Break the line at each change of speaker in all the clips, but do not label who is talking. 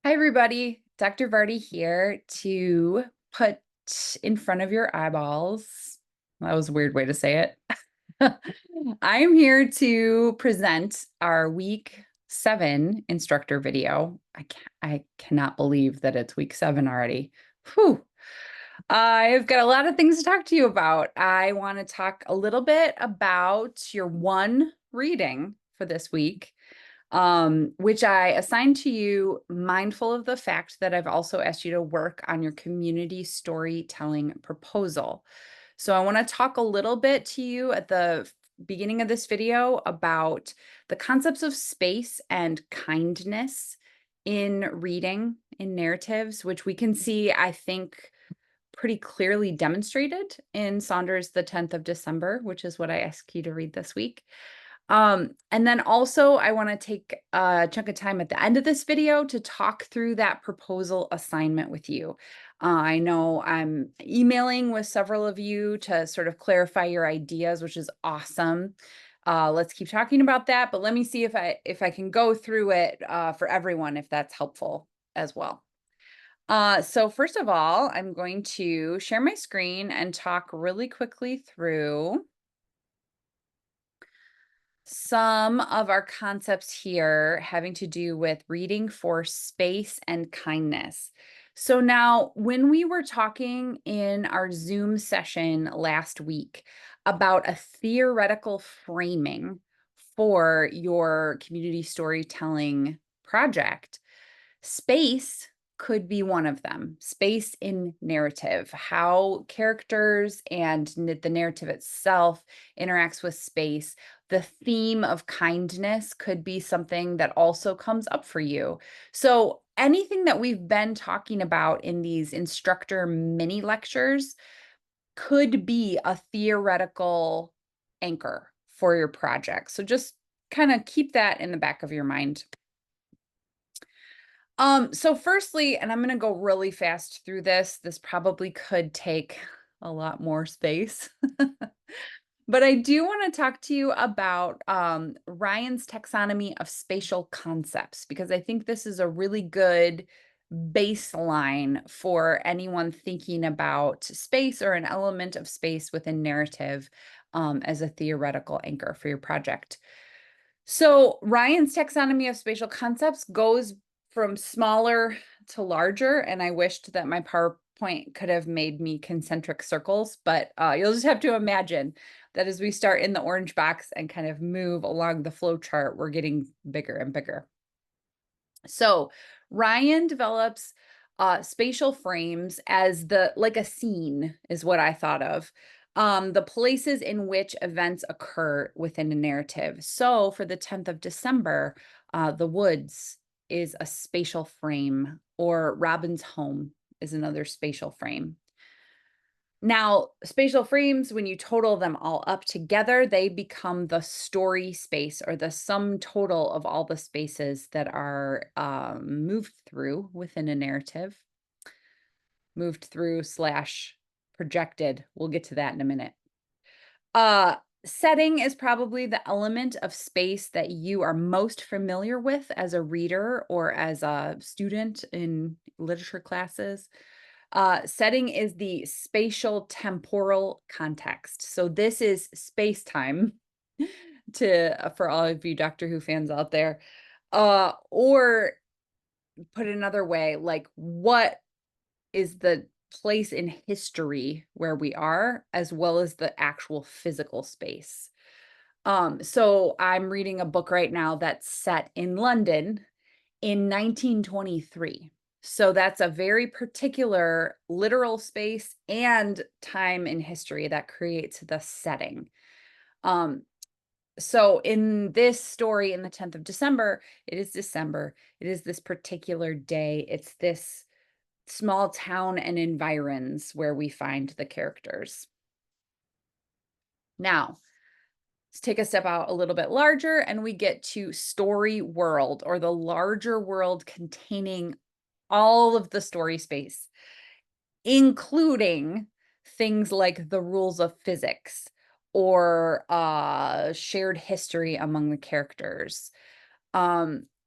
Hi, everybody. Dr. Vardy here to put in front of your eyeballs. That was a weird way to say it. I am here to present our week 7 instructor video. I cannot believe that it's week 7 already. Whew. I've got a lot of things to talk to you about. I want to talk a little bit about your one reading for this week, which I assigned to you, mindful of the fact that I've also asked you to work on your community storytelling proposal. So I want to talk a little bit to you at the beginning of this video about the concepts of space and kindness in reading, in narratives, which we can see, I think, pretty clearly demonstrated in Saunders' The 10th of December, which is what I asked you to read this week. And then also I want to take a chunk of time at the end of this video to talk through that proposal assignment with you. I know I'm emailing with several of you to sort of clarify your ideas, which is awesome. Let's keep talking about that, but let me see if I can go through it for everyone, if that's helpful as well. So first of all, I'm going to share my screen and talk really quickly through some of our concepts here having to do with reading for space and kindness. So now, when we were talking in our Zoom session last week about a theoretical framing for your community storytelling project, space could be one of them. Space in narrative, how characters and the narrative itself interacts with space. The theme of kindness could be something that also comes up for you. So anything that we've been talking about in these instructor mini lectures could be a theoretical anchor for your project. So just kind of keep that in the back of your mind. So firstly, and I'm going to go really fast through this. This probably could take a lot more space. But I do want to talk to you about Ryan's taxonomy of spatial concepts, because I think this is a really good baseline for anyone thinking about space or an element of space within narrative as a theoretical anchor for your project. So Ryan's taxonomy of spatial concepts goes from smaller to larger, and I wished that my PowerPoint could have made me concentric circles, but you'll just have to imagine that as we start in the orange box and kind of move along the flow chart, we're getting bigger and bigger. So Ryan develops spatial frames as like a scene is what I thought of. The places in which events occur within a narrative. So for the 10th of December, the woods is a spatial frame, or Robin's home is another spatial frame. Now, spatial frames, when you total them all up together, they become the story space, or the sum total of all the spaces that are moved through within a narrative. Moved through / projected. We'll get to that in a minute. Setting is probably the element of space that you are most familiar with as a reader or as a student in literature classes. Setting is the spatial temporal context. So this is space-time for all of you Doctor Who fans out there. Or put another way, like, what is the place in history where we are, as well as the actual physical space. So I'm reading a book right now that's set in London in 1923. So that's a very particular literal space and time in history that creates the setting. So in this story, in the 10th of December, it is December. It is this particular day. It's this small town and environs where we find the characters. Now, let's take a step out a little bit larger, and we get to story world, or the larger world containing all of the story space, including things like the rules of physics or shared history among the characters.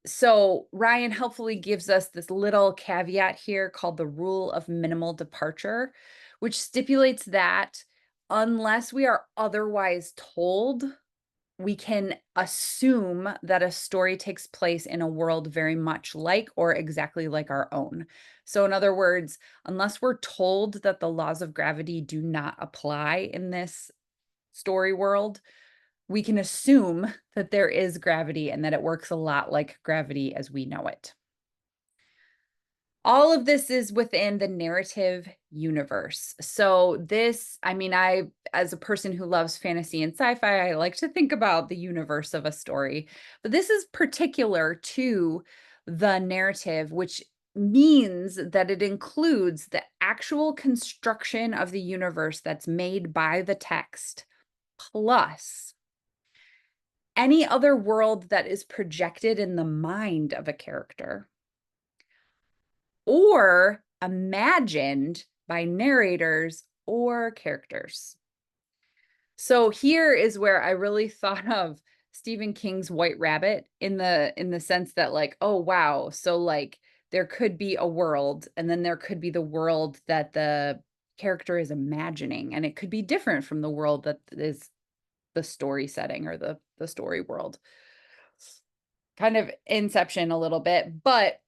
So Ryan helpfully gives us this little caveat here called the rule of minimal departure, which stipulates that unless we are otherwise told, we can assume that a story takes place in a world very much like or exactly like our own. So, in other words, unless we're told that the laws of gravity do not apply in this story world, we can assume that there is gravity and that it works a lot like gravity as we know it. All of this is within the narrative universe. So this, I mean, as a person who loves fantasy and sci-fi, I like to think about the universe of a story. But this is particular to the narrative, which means that it includes the actual construction of the universe that's made by the text, plus any other world that is projected in the mind of a character or imagined by narrators or characters. So here is where I really thought of Stephen King's White Rabbit in the sense that like, oh wow, so like there could be a world and then there could be the world that the character is imagining, and it could be different from the world that is the story setting or the story world. Kind of Inception a little bit, but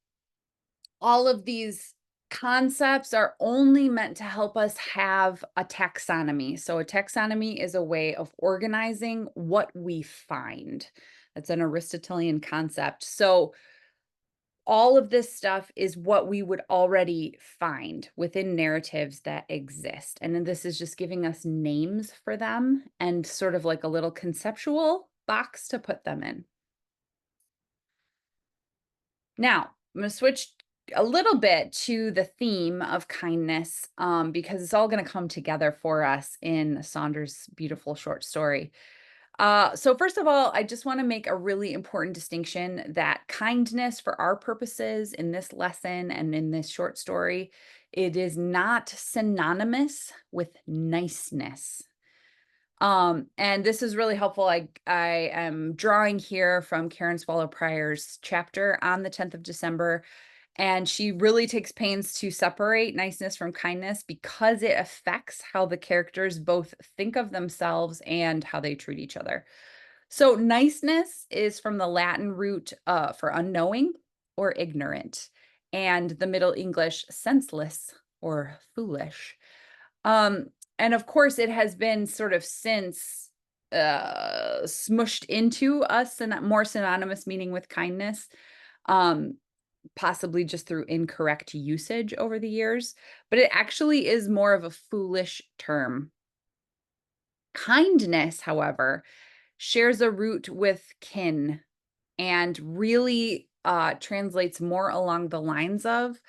all of these concepts are only meant to help us have a taxonomy. So a taxonomy is a way of organizing what we find. That's an Aristotelian concept. So all of this stuff is what we would already find within narratives that exist. And then this is just giving us names for them and sort of like a little conceptual box to put them in. Now, I'm going to switch a little bit to the theme of kindness because it's all going to come together for us in Saunders' beautiful short story. So first of all, I just want to make a really important distinction that kindness for our purposes in this lesson and in this short story, it is not synonymous with niceness. And this is really helpful. I am drawing here from Karen Swallow Prior's chapter on the 10th of December, and she really takes pains to separate niceness from kindness because it affects how the characters both think of themselves and how they treat each other. So niceness is from the Latin root for unknowing or ignorant, and the Middle English senseless or foolish. Um, and of course, it has been sort of since smushed into us and more synonymous meaning with kindness, um, possibly just through incorrect usage over the years. But it actually is more of a foolish term. Kindness, however, shares a root with kin and really translates more along the lines of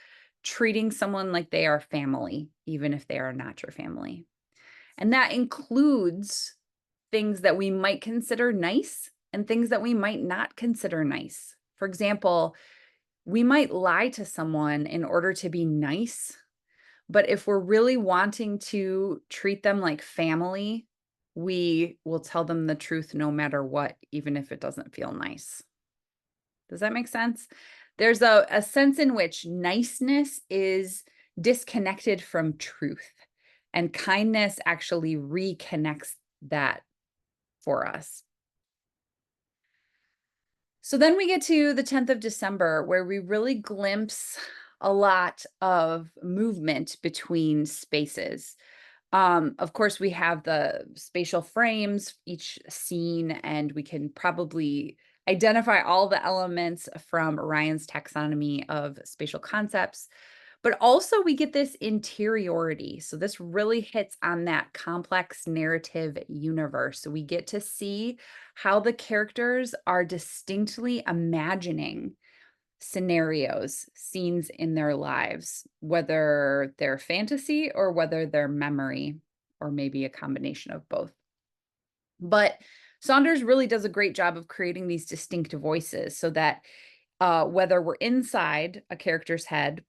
treating someone like they are family, even if they are not your family. And that includes things that we might consider nice and things that we might not consider nice. For example, we might lie to someone in order to be nice, but if we're really wanting to treat them like family, we will tell them the truth no matter what, even if it doesn't feel nice. Does that make sense? There's a sense in which niceness is disconnected from truth, and kindness actually reconnects that for us. So then we get to the 10th of December, where we really glimpse a lot of movement between spaces. Of course, we have the spatial frames, each scene, and we can probably identify all the elements from Ryan's taxonomy of spatial concepts. But also, we get this interiority. So, this really hits on that complex narrative universe. So we get to see how the characters are distinctly imagining scenarios, scenes in their lives, whether they're fantasy or whether they're memory, or maybe a combination of both. But Saunders really does a great job of creating these distinct voices so that whether we're inside a character's head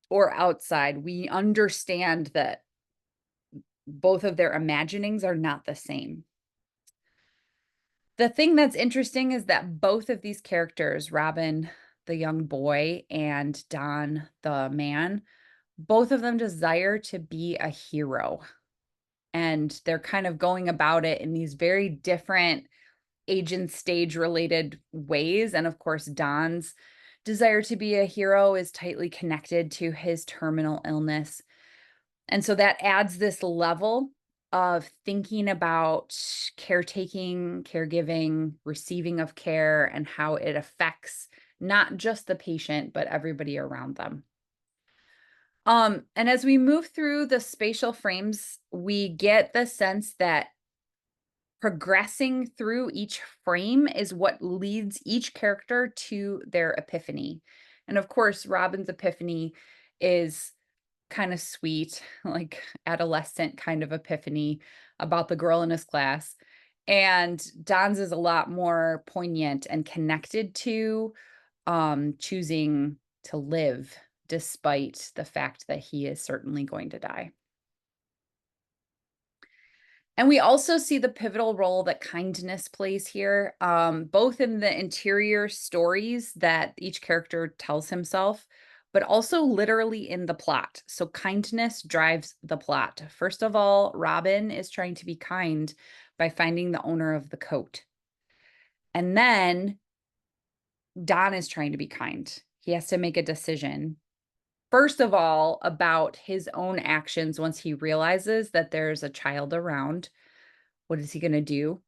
or outside, we understand that both of their imaginings are not the same. The thing that's interesting is that both of these characters, Robin, the young boy, and Don, the man, both of them desire to be a hero. And they're kind of going about it in these very different age and stage related ways. And of course, Don's desire to be a hero is tightly connected to his terminal illness. And so that adds this level of thinking about caretaking, caregiving, receiving of care, and how it affects not just the patient, but everybody around them. And as we move through the spatial frames, we get the sense that progressing through each frame is what leads each character to their epiphany. And of course, Robin's epiphany is kind of sweet, like adolescent kind of epiphany about the girl in his class. And Don's is a lot more poignant and connected to choosing to live despite the fact that he is certainly going to die. And we also see the pivotal role that kindness plays here, both in the interior stories that each character tells himself, but also literally in the plot. So kindness drives the plot. First of all, Robin is trying to be kind by finding the owner of the coat. And then Don is trying to be kind. He has to make a decision. First of all, about his own actions once he realizes that there's a child around. What is he going to do?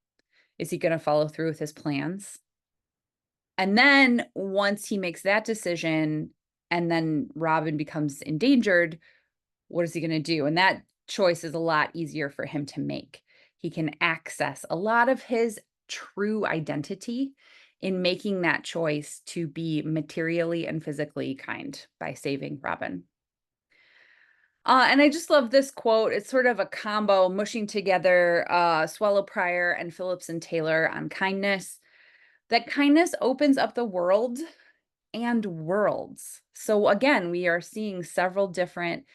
Is he going to follow through with his plans? And then once he makes that decision and then Robin becomes endangered, what is he going to do? And that choice is a lot easier for him to make. He can access a lot of his true identity in making that choice to be materially and physically kind by saving Robin. And I just love this quote. It's sort of a combo mushing together Swallow Prior and Phillips and Taylor on kindness. That kindness opens up the world and worlds. So again, we are seeing several different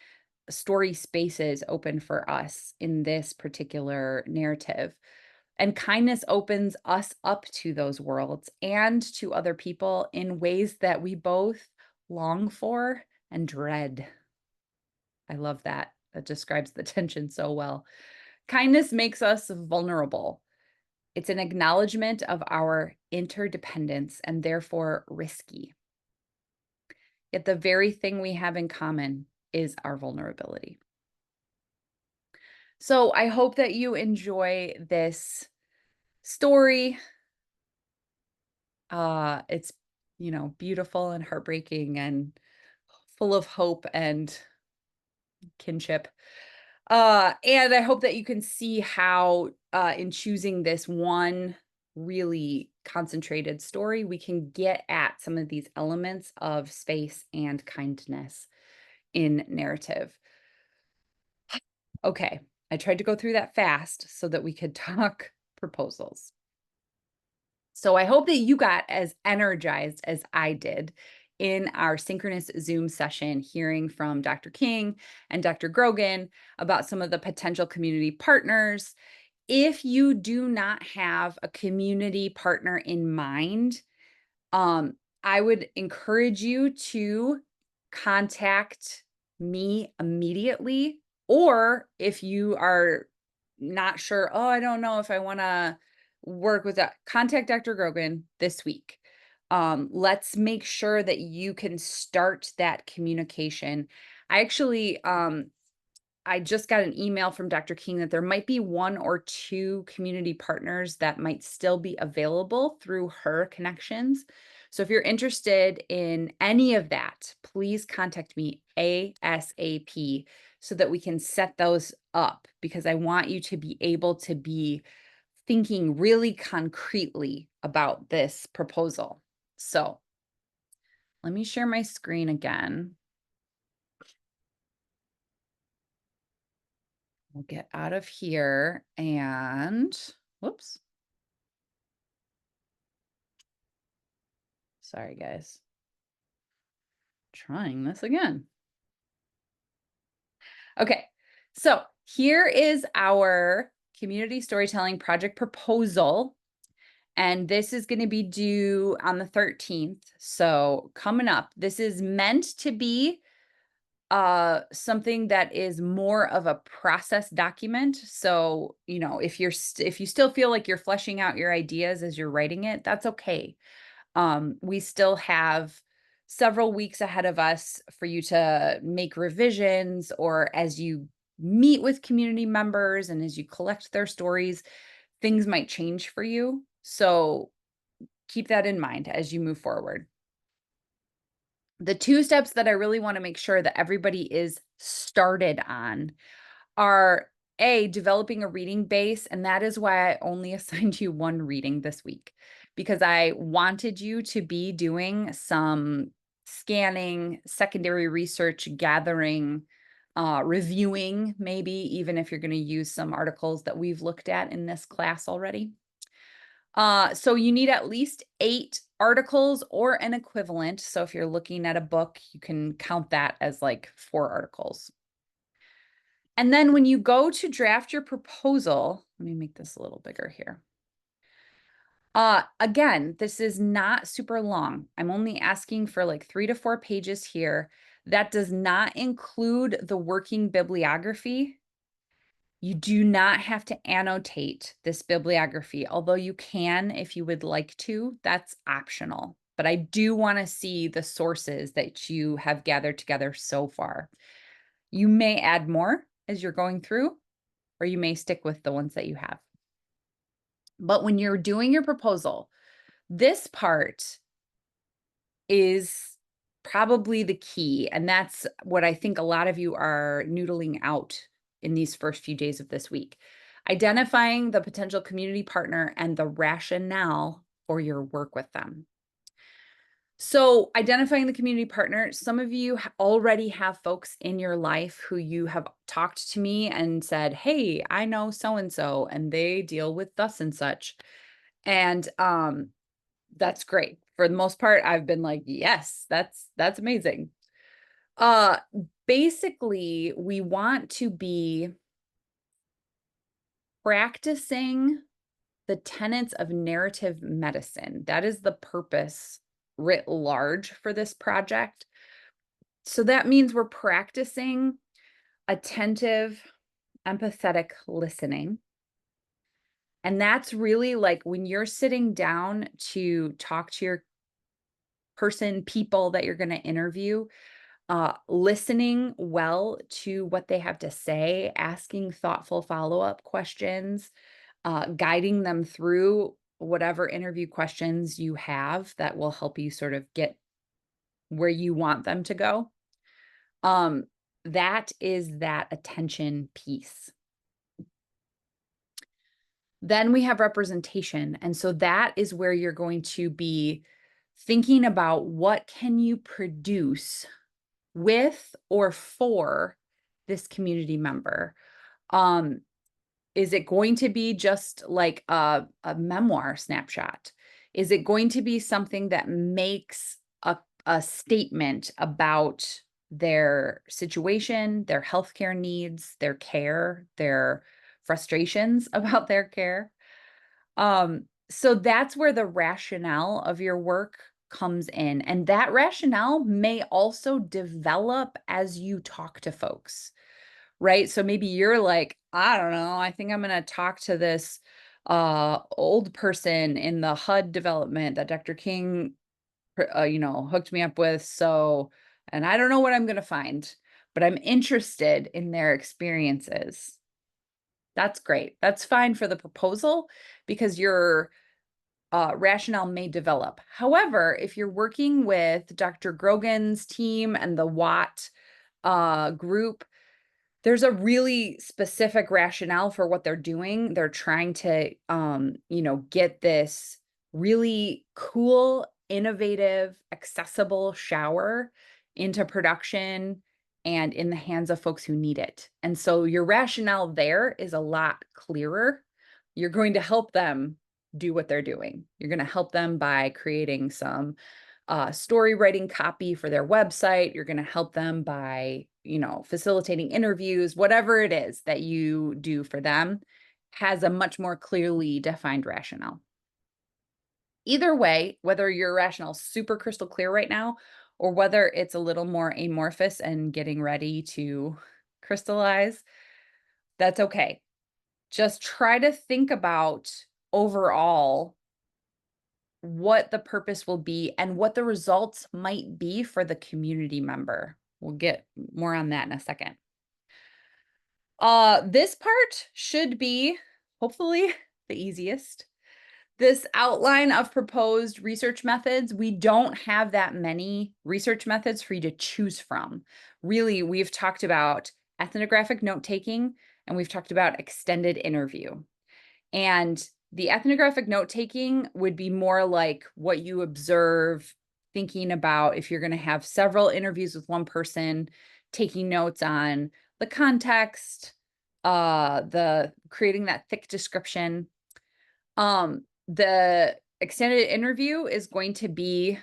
story spaces open for us in this particular narrative. And kindness opens us up to those worlds and to other people in ways that we both long for and dread. I love that. That describes the tension so well. Kindness makes us vulnerable. It's an acknowledgement of our interdependence and therefore risky. Yet the very thing we have in common is our vulnerability. So I hope that you enjoy this story. It's, beautiful and heartbreaking and full of hope and kinship. And I hope that you can see how in choosing this one really concentrated story, we can get at some of these elements of space and kindness in narrative. Okay, I tried to go through that fast so that we could talk proposals. So I hope that you got as energized as I did in our synchronous Zoom session, hearing from Dr. King and Dr. Grogan about some of the potential community partners. If you do not have a community partner in mind, I would encourage you to contact me immediately. Or if you are not sure, oh, I don't know if I want to work with that, contact Dr. Grogan this week. Let's make sure that you can start that communication. I actually, I just got an email from Dr. King that there might be one or two community partners that might still be available through her connections. So if you're interested in any of that, please contact me ASAP so that we can set those up, because I want you to be able to be thinking really concretely about this proposal. So let me share my screen again. We'll get out of here and, whoops. Sorry, guys. Trying this again. Okay, so here is our community storytelling project proposal. And this is going to be due on the 13th. So coming up, this is meant to be something that is more of a process document. So, if if you still feel like you're fleshing out your ideas as you're writing it, that's okay. We still have several weeks ahead of us for you to make revisions, or as you meet with community members and as you collect their stories, things might change for you. So keep that in mind as you move forward. The two steps that I really want to make sure that everybody is started on are developing a reading base. And that is why I only assigned you one reading this week, because I wanted you to be doing some scanning, secondary research, gathering, reviewing, maybe even if you're going to use some articles that we've looked at in this class already. So you need at least 8 articles or an equivalent. So if you're looking at a book, you can count that as like 4 articles. And then when you go to draft your proposal, let me make this a little bigger here. Again, this is not super long. I'm only asking for like 3 to 4 pages here. That does not include the working bibliography. You do not have to annotate this bibliography, although you can if you would like to. That's optional. But I do want to see the sources that you have gathered together so far. You may add more as you're going through, or you may stick with the ones that you have. But when you're doing your proposal, this part is probably the key. And that's what I think a lot of you are noodling out in these first few days of this week. Identifying the potential community partner and the rationale for your work with them. So identifying the community partner, some of you already have folks in your life who you have talked to me and said, hey, I know so-and-so, and they deal with thus and such. And that's great. For the most part, I've been like, yes, that's amazing. Basically, we want to be practicing the tenets of narrative medicine. That is the purpose writ large for this project. So that means we're practicing attentive, empathetic listening. And that's really like when you're sitting down to talk to your people that you're going to interview, listening well to what they have to say, asking thoughtful follow-up questions, guiding them through whatever interview questions you have that will help you sort of get where you want them to go. That is that attention piece. Then we have representation. And so that is where you're going to be thinking about what can you produce with or for this community member. Is it going to be just like a memoir snapshot? Is it going to be something that makes a statement about their situation, their healthcare needs, their care, their frustrations about their care? So that's where the rationale of your work comes in. And that rationale may also develop as you talk to folks, right? So maybe you're like, I don't know, I think I'm going to talk to this old person in the HUD development that Dr. King, hooked me up with. So, and I don't know what I'm going to find, but I'm interested in their experiences. That's great. That's fine for the proposal because your rationale may develop. However, if you're working with Dr. Grogan's team and the Watt group, there's a really specific rationale for what they're doing. They're trying to, get this really cool, innovative, accessible shower into production and in the hands of folks who need it. And so your rationale there is a lot clearer. You're going to help them do what they're doing. You're going to help them by creating some story writing copy for their website. You're going to help them by, facilitating interviews, whatever it is that you do for them has a much more clearly defined rationale. Either way, whether your rationale is super crystal clear right now, or whether it's a little more amorphous and getting ready to crystallize, that's okay. Just try to think about overall what the purpose will be and what the results might be for the community member. We'll get more on that in a second. This part should be hopefully the easiest. This outline of proposed research methods, we don't have that many research methods for you to choose from. Really, we've talked about ethnographic note-taking and we've talked about extended interview. And the ethnographic note-taking would be more like what you observe, thinking about if you're going to have several interviews with one person, taking notes on the context, the creating that thick description. The extended interview is going to be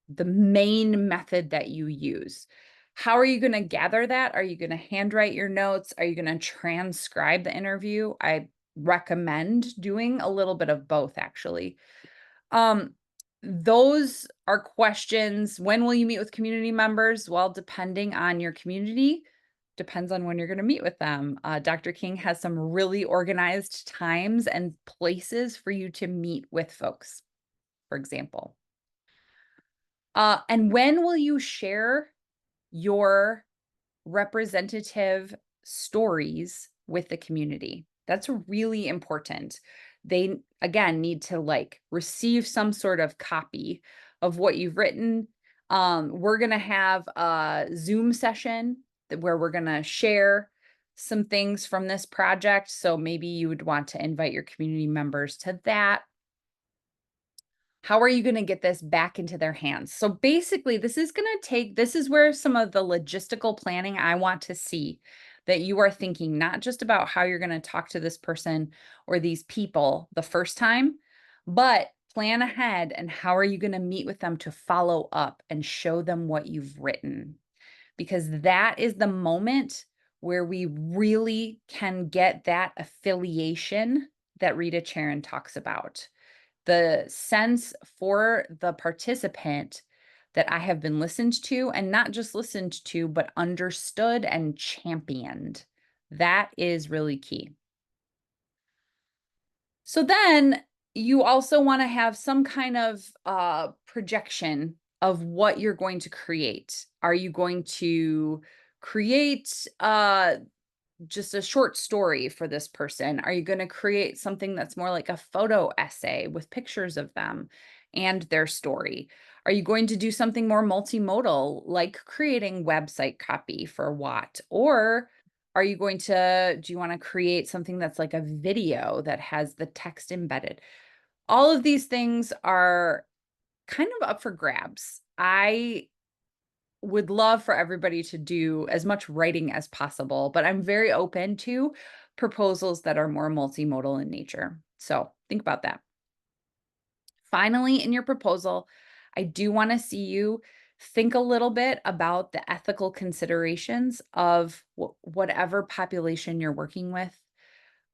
the main method that you use. How are you going to gather that? Are you going to handwrite your notes? Are you going to transcribe the interview? I recommend doing a little bit of both, actually. Those are questions. When will you meet with community members? Well, depending on your community, depends on when you're going to meet with them. Dr. King has some really organized times and places for you to meet with folks, for example. And when will you share your representative stories with the community? That's really important. They, again, need to like receive some sort of copy of what you've written. We're going to have a Zoom session where we're going to share some things from this project. So maybe you would want to invite your community members to that. How are you going to get this back into their hands? So basically, this is where some of the logistical planning I want to see that you are thinking, not just about how you're going to talk to this person or these people the first time, but plan ahead and how are you going to meet with them to follow up and show them what you've written? Because that is the moment where we really can get that affiliation that Rita Charon talks about. The sense for the participant that I have been listened to, and not just listened to, but understood and championed. That is really key. So then you also want to have some kind of projection of what you're going to create. Are you going to create just a short story for this person? Are you going to create something that's more like a photo essay with pictures of them and their story? Are you going to do something more multimodal, like creating website copy for what? Or are you going to, do you want to create something that's like a video that has the text embedded? All of these things are kind of up for grabs. I would love for everybody to do as much writing as possible, but I'm very open to proposals that are more multimodal in nature. So think about that. Finally, in your proposal, I do want to see you think a little bit about the ethical considerations of whatever population you're working with,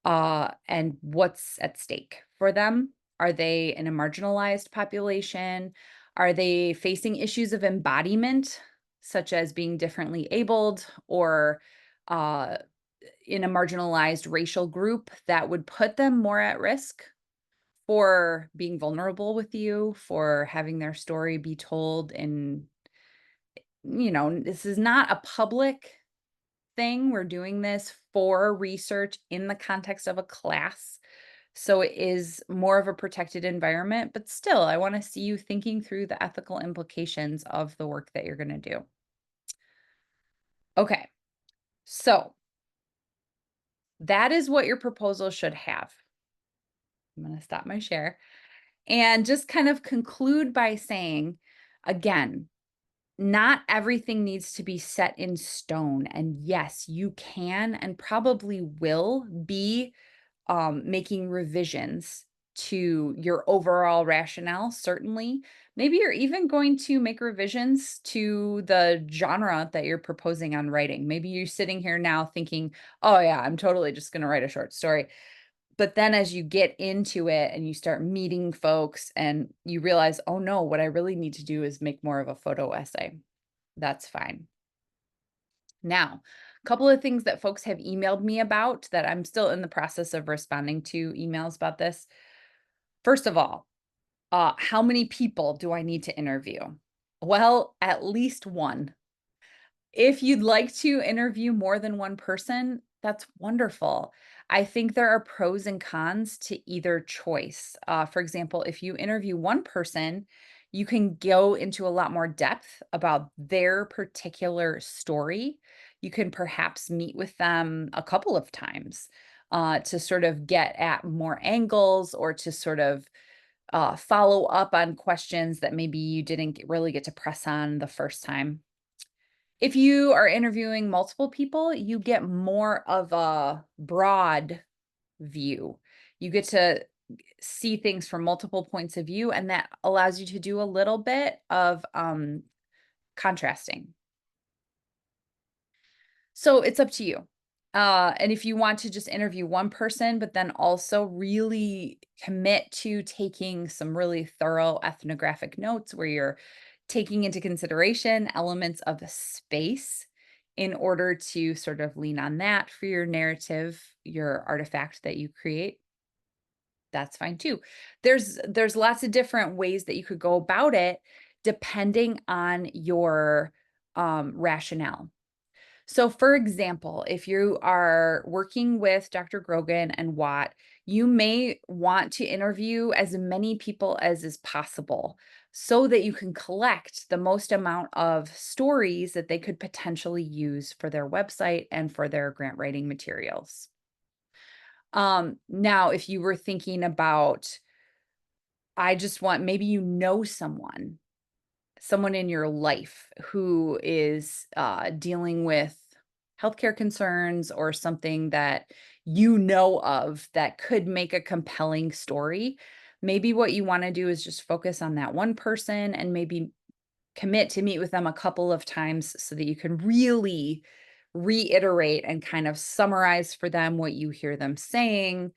and what's at stake for them. Are they in a marginalized population? Are they facing issues of embodiment, such as being differently abled or uh, in a marginalized racial group that would put them more at risk for being vulnerable with you, for having their story be told? And, this is not a public thing. We're doing this for research in the context of a class. So it is more of a protected environment, but still, I want to see you thinking through the ethical implications of the work that you're going to do. Okay, so that is what your proposal should have. I'm going to stop my share and just kind of conclude by saying, again, not everything needs to be set in stone. And yes, you can and probably will be making revisions to your overall rationale, certainly. Maybe you're even going to make revisions to the genre that you're proposing on writing. Maybe you're sitting here now thinking, oh yeah, I'm totally just going to write a short story. But then as you get into it and you start meeting folks and you realize, oh no, what I really need to do is make more of a photo essay. That's fine. Now, a couple of things that folks have emailed me about that I'm still in the process of responding to emails about this. First of all, how many people do I need to interview? Well, at least one. If you'd like to interview more than one person, that's wonderful. I think there are pros and cons to either choice. For example, if you interview one person, you can go into a lot more depth about their particular story. You can perhaps meet with them a couple of times to sort of get at more angles or to sort of follow up on questions that maybe you didn't really get to press on the first time. If you are interviewing multiple people, you get more of a broad view. You get to see things from multiple points of view, and that allows you to do a little bit of contrasting. So it's up to you. And if you want to just interview one person, but then also really commit to taking some really thorough ethnographic notes where you're taking into consideration elements of the space in order to sort of lean on that for your narrative, your artifact that you create, that's fine too. There's lots of different ways that you could go about it depending on your rationale. So, for example, if you are working with Dr. Grogan and Watt, you may want to interview as many people as is possible so that you can collect the most amount of stories that they could potentially use for their website and for their grant writing materials. Now, if you were thinking about, I just want, maybe you know someone in your life who is dealing with healthcare concerns or something that you know of that could make a compelling story, maybe what you want to do is just focus on that one person and maybe commit to meet with them a couple of times so that you can really reiterate and kind of summarize for them what you hear them saying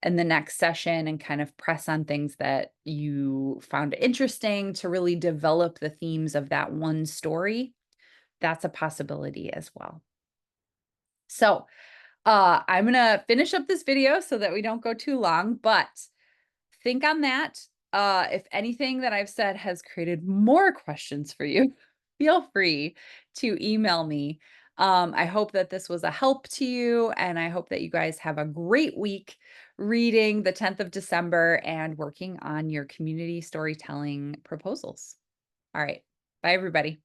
in the next session and kind of press on things that you found interesting to really develop the themes of that one story. That's a possibility as well. So, I'm gonna finish up this video so that we don't go too long, but think on that. If anything that I've said has created more questions for you, feel free to email me. I hope that this was a help to you, and I hope that you guys have a great week reading the 10th of December and working on your community storytelling proposals. All right. Bye, everybody.